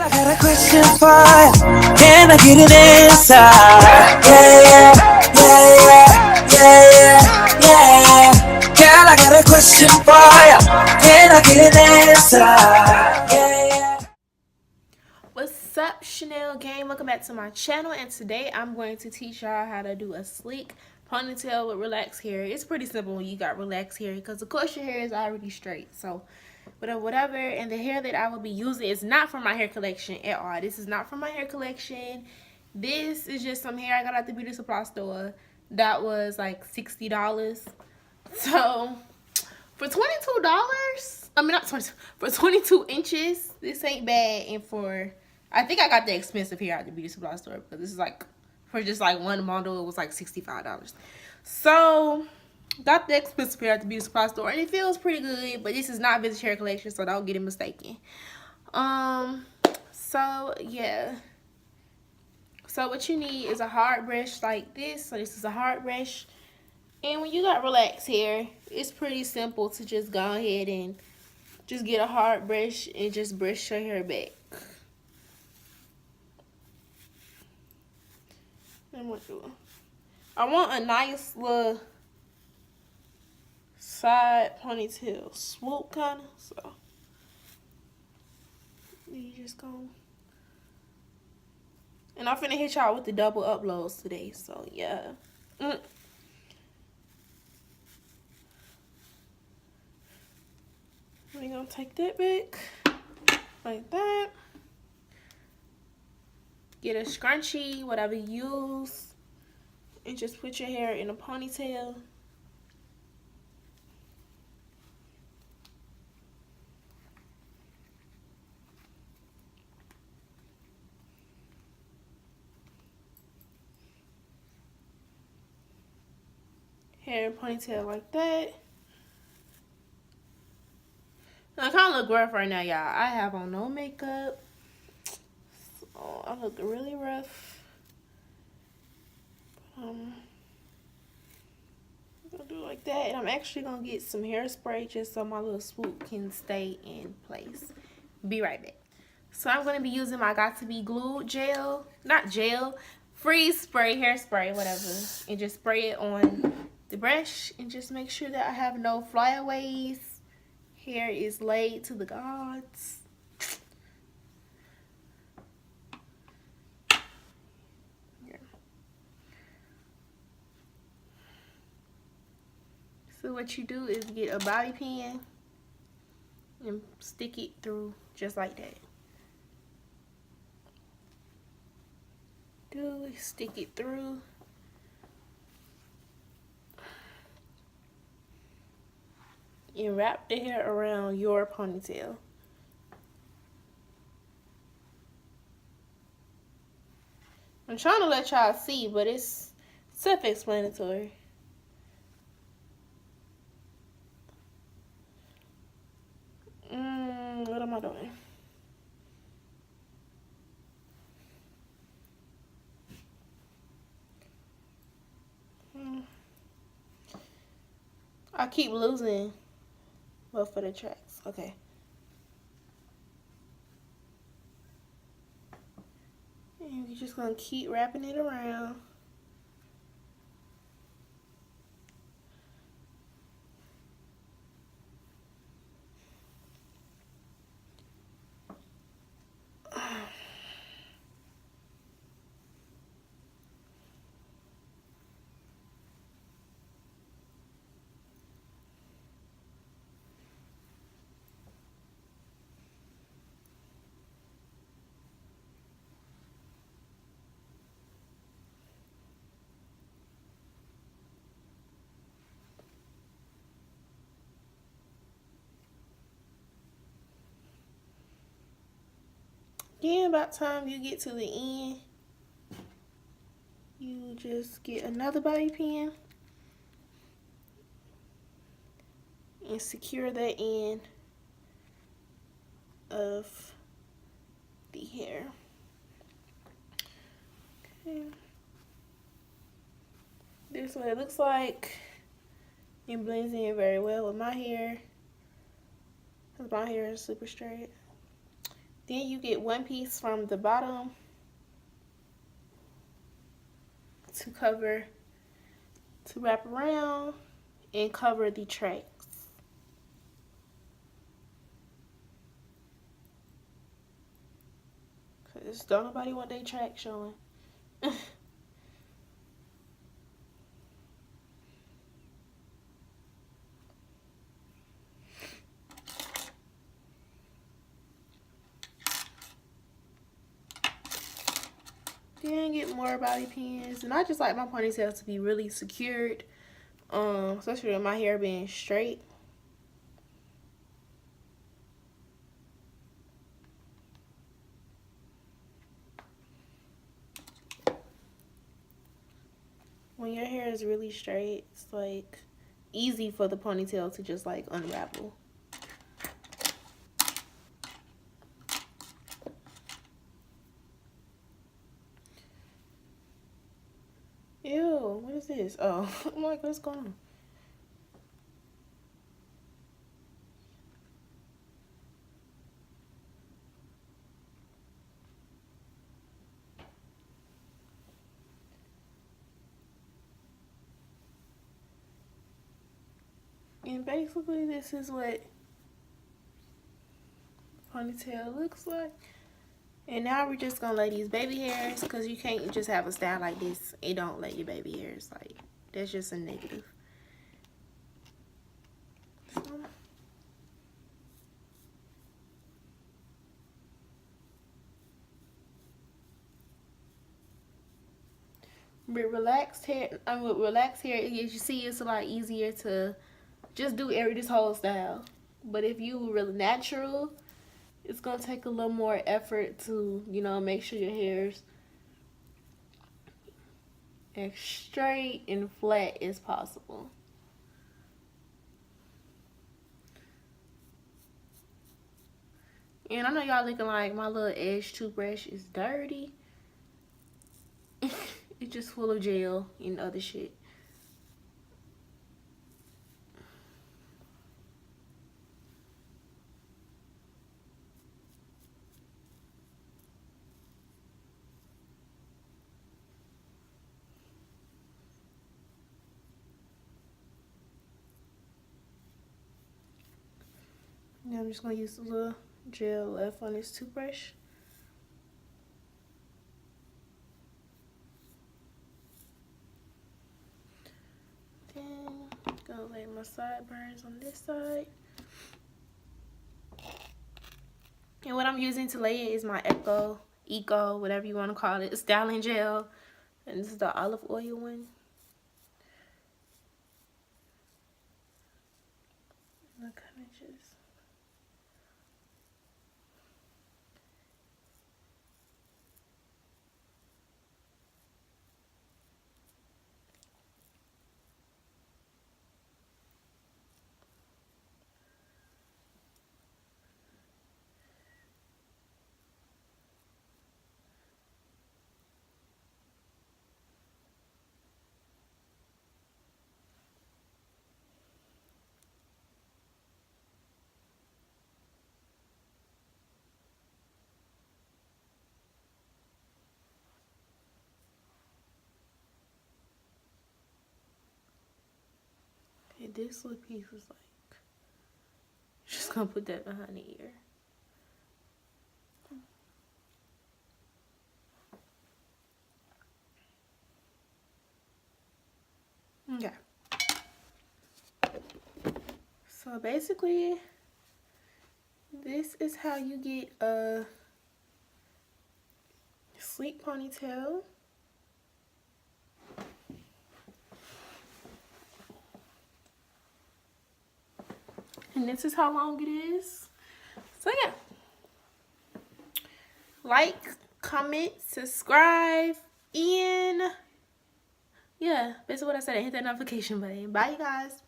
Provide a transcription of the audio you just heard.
I got a question for you. Can I get an answer? Yeah. Girl, I got a question for you. Can I get an answer? Yeah. What's up, Chanel gang? Welcome back to my channel, and today I'm going to teach y'all how to do a sleek ponytail with relaxed hair. It's pretty simple when you got relaxed hair because of course your hair is already straight. So whatever, and the hair that I will be using is not from my hair collection at all. This is not from my hair collection. This is just some hair I got at the beauty supply store that was like $60. So for $22, I mean not 22, for 22 inches, this ain't bad. And for, I think I got the expensive hair at the beauty supply store because this is like, for just like one bundle, it was like $65. So got the expensive hair at the beauty supply store, and it feels pretty good, but this is not vintage hair collection, so don't get it mistaken. So yeah. So what you need is a hard brush like this. So this is a hard brush. And when you got relaxed hair, it's pretty simple to just go ahead and just get a hard brush and just brush your hair back. I want a nice little side ponytail swoop kind of. So you just go. And I'm finna hit y'all with the double uploads today. So yeah. We're gonna take that back like that. Get a scrunchie, whatever you use, and just put your hair in a ponytail. Hair in a ponytail like that. I kind of look rough right now, y'all. I have on no makeup. So I look really rough. I'm gonna do it like that. And I'm actually gonna get some hairspray just so my little swoop can stay in place. Be right back. So I'm gonna be using my Got To Be Glued gel. Not gel. Freeze spray, hairspray, whatever. And just spray it on the brush. And just make sure that I have no flyaways. Hair is laid to the gods. Yeah. So what you do is get a bobby pin and stick it through just like that. Stick it through. And wrap the hair around your ponytail. I'm trying to let y'all see, but it's self-explanatory. What am I doing? I keep losing both of the tracks. Okay. And we're just gonna keep wrapping it around. Then about time you get to the end, you just get another bobby pin and secure the end of the hair. Okay. This is what it looks like. It blends in very well with my hair, because my hair is super straight. Then you get one piece from the bottom to wrap around and cover the tracks. Cause don't nobody want their track showing. Then get more bobby pins, and I just like my ponytails to be really secured, especially with my hair being straight. When your hair is really straight, it's like easy for the ponytail to just like unravel. Ew, what is this? Oh, I'm like, what's going on? And basically, this is what ponytail looks like. And now we're just gonna lay these baby hairs, because you can't just have a style like this and don't lay your baby hairs. Like, that's just a negative. So, with relaxed hair, as you see, it's a lot easier to just do this whole style. But if you really natural, it's gonna take a little more effort to, you know, make sure your hair's as straight and flat as possible. And I know y'all looking like my little edge toothbrush is dirty. It's just full of gel and other shit. Now I'm just gonna use the little gel left on this toothbrush. Then gonna lay my sideburns on this side. And what I'm using to lay it is my Eco, whatever you want to call it, styling gel. And this is the olive oil one. And I kind of just... Okay, this little piece is like... Just gonna put that behind the ear. Okay. So basically, this is how you get a sleek ponytail. And this is how long it is. So yeah. Like, comment, subscribe, and yeah, basically what I said. Hit that notification button. Bye, you guys.